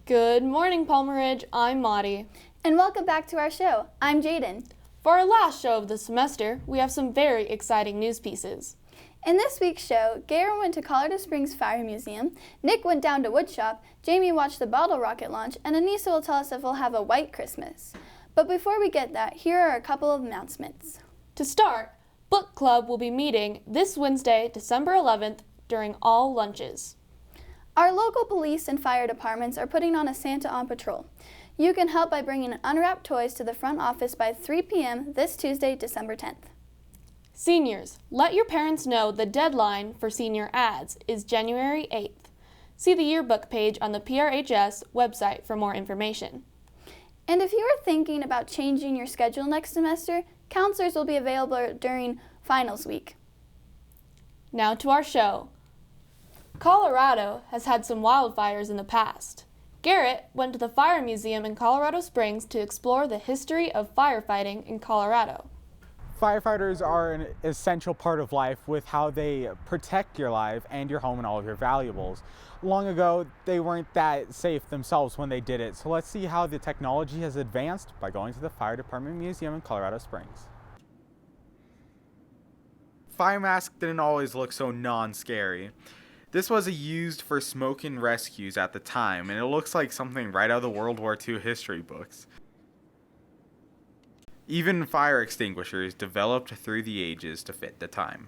Good morning, Palmer Ridge. I'm Maudie. And welcome back to our show. I'm Jaden. For our last show of the semester, we have some very exciting news pieces. In this week's show, Garen went to Colorado Springs Fire Museum, Nick went down to Woodshop, Jamie watched the bottle rocket launch, and Anissa will tell us if we'll have a white Christmas. But before we get that, here are a couple of announcements. To start, Book Club will be meeting this Wednesday, December 11th, during all lunches. Our local police and fire departments are putting on a Santa on Patrol. You can help by bringing unwrapped toys to the front office by 3 p.m. this Tuesday, December 10th. Seniors, let your parents know the deadline for senior ads is January 8th. See the yearbook page on the PRHS website for more information. And if you are thinking about changing your schedule next semester, counselors will be available during finals week. Now to our show. Colorado has had some wildfires in the past. Garrett went to the Fire Museum in Colorado Springs to explore the history of firefighting in Colorado. Firefighters are an essential part of life with how they protect your life and your home and all of your valuables. Long ago, they weren't that safe themselves when they did it, so let's see how the technology has advanced by going to the Fire Department Museum in Colorado Springs. Fire masks didn't always look so non-scary. This was used for smoke and rescues at the time, and it looks like something right out of the World War II history books. Even fire extinguishers developed through the ages to fit the time.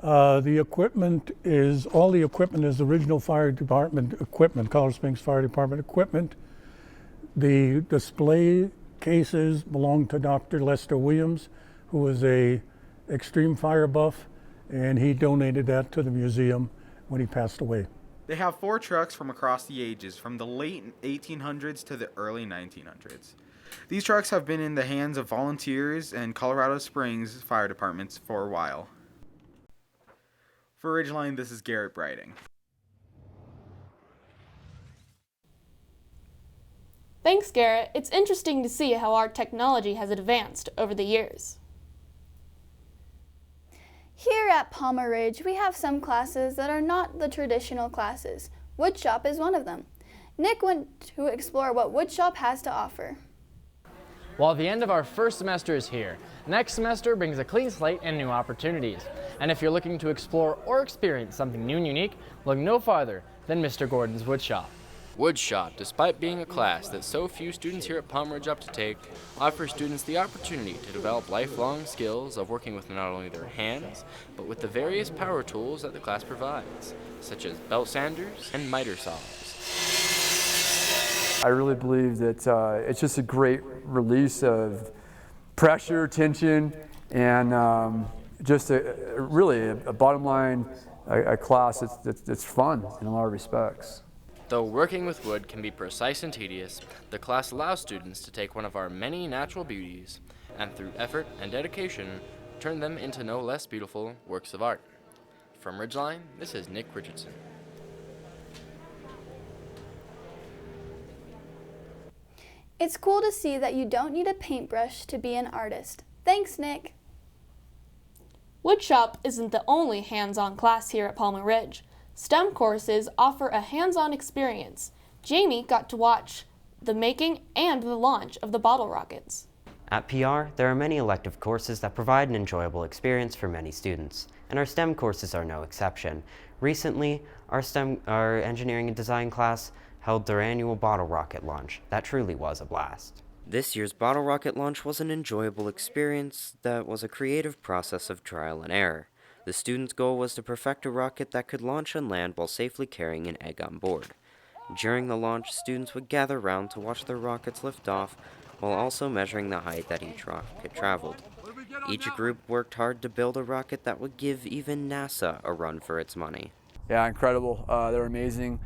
All the equipment is original fire department equipment, Colorado Springs Fire Department equipment. The display cases belong to Dr. Lester Williams, who was a extreme fire buff, and he donated that to the museum when he passed away. They have 4 trucks from across the ages, from the late 1800s to the early 1900s. These trucks have been in the hands of volunteers and Colorado Springs fire departments for a while. For Ridgeline, this is Garrett Brighting. Thanks, Garrett. It's interesting to see how our technology has advanced over the years. Here at Palmer Ridge, we have some classes that are not the traditional classes. Woodshop is one of them. Nick went to explore what Woodshop has to offer. Well, the end of our first semester is here. Next semester brings a clean slate and new opportunities. And if you're looking to explore or experience something new and unique, look no farther than Mr. Gordon's Woodshop. Woodshop, despite being a class that so few students here at Palmer Ridge opt to take, offers students the opportunity to develop lifelong skills of working with not only their hands, but with the various power tools that the class provides, such as belt sanders and miter saws. I really believe that it's just a great release of pressure, tension, and just really a bottom line, a class that's fun in a lot of respects. Though working with wood can be precise and tedious, the class allows students to take one of our many natural beauties and through effort and dedication, turn them into no less beautiful works of art. From Ridgeline, this is Nick Richardson. It's cool to see that you don't need a paintbrush to be an artist. Thanks, Nick. Woodshop isn't the only hands-on class here at Palmer Ridge. STEM courses offer a hands-on experience. Jamie got to watch the making and the launch of the bottle rockets. At PR, there are many elective courses that provide an enjoyable experience for many students, and our STEM courses are no exception. Recently, our engineering and design class held their annual bottle rocket launch. That truly was a blast. This year's bottle rocket launch was an enjoyable experience that was a creative process of trial and error. The students' goal was to perfect a rocket that could launch and land while safely carrying an egg on board. During the launch, students would gather round to watch their rockets lift off, while also measuring the height that each rocket traveled. Each group worked hard to build a rocket that would give even NASA a run for its money. Yeah, incredible. They're amazing.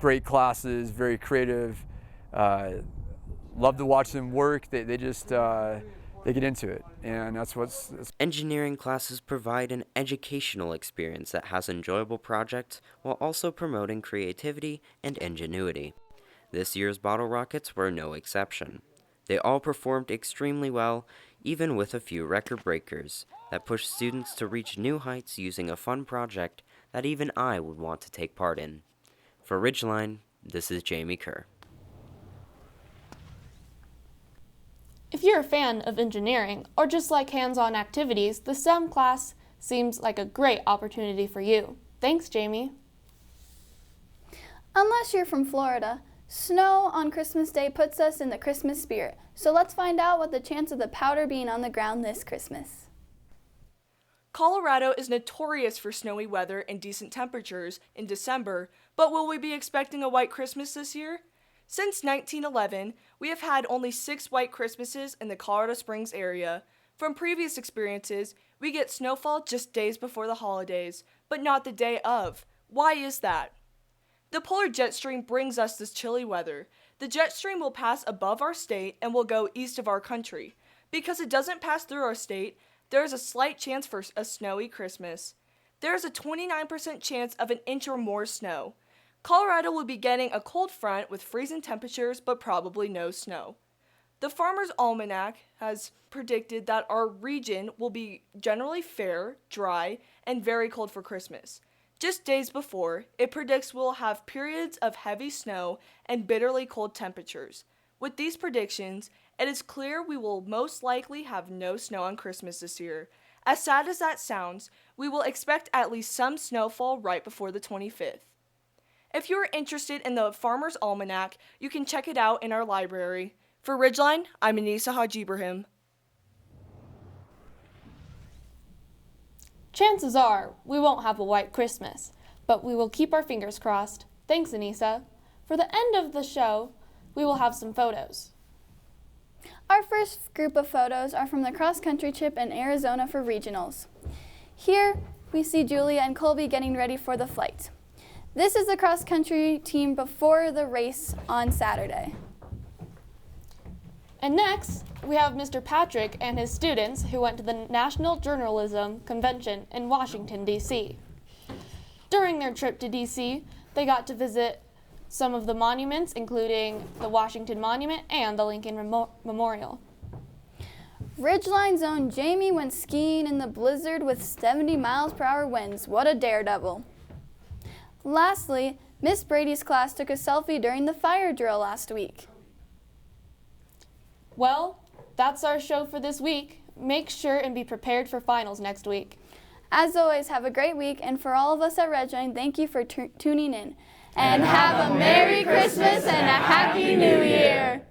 Great classes, very creative. Love to watch them work. They just they get into it, and that's what's... Engineering classes provide an educational experience that has enjoyable projects while also promoting creativity and ingenuity. This year's bottle rockets were no exception. They all performed extremely well, even with a few record breakers that pushed students to reach new heights using a fun project that even I would want to take part in. For Ridgeline, This is Jamie Kerr. If you're a fan of engineering or just like hands-on activities, the STEM class seems like a great opportunity for you. Thanks, Jamie. Unless you're from Florida, snow on Christmas Day puts us in the Christmas spirit. So let's find out what the chance of the powder being on the ground this Christmas. Colorado is notorious for snowy weather and decent temperatures in December, but will we be expecting a white Christmas this year? Since 1911, we have had only 6 white Christmases in the Colorado Springs area. From previous experiences, we get snowfall just days before the holidays, but not the day of. Why is that? The polar jet stream brings us this chilly weather. The jet stream will pass above our state and will go east of our country. Because it doesn't pass through our state, there is a slight chance for a snowy Christmas. There is a 29% chance of an inch or more snow. Colorado will be getting a cold front with freezing temperatures but probably no snow. The Farmer's Almanac has predicted that our region will be generally fair, dry, and very cold for Christmas. Just days before, it predicts we'll have periods of heavy snow and bitterly cold temperatures. With these predictions, it is clear we will most likely have no snow on Christmas this year. As sad as that sounds, we will expect at least some snowfall right before the 25th. If you are interested in the Farmer's Almanac, you can check it out in our library. For Ridgeline, I'm Anissa Haji Ibrahim. Chances are we won't have a white Christmas, but we will keep our fingers crossed. Thanks, Anissa. For the end of the show, we will have some photos. Our first group of photos are from the cross-country trip in Arizona for regionals. Here, we see Julia and Colby getting ready for the flight. This is the cross-country team before the race on Saturday. And next, we have Mr. Patrick and his students who went to the National Journalism Convention in Washington, D.C. During their trip to D.C., they got to visit some of the monuments, including the Washington Monument and the Lincoln Memorial. Ridgeline's own Jamie went skiing in the blizzard with 70 miles per hour winds. What a daredevil. Lastly, Miss Brady's class took a selfie during the fire drill last week. Well, that's our show for this week. Make sure and be prepared for finals next week. As always, have a great week, and for all of us at Ridgeline, thank you for tuning in. And have a Merry Christmas and a Happy New Year!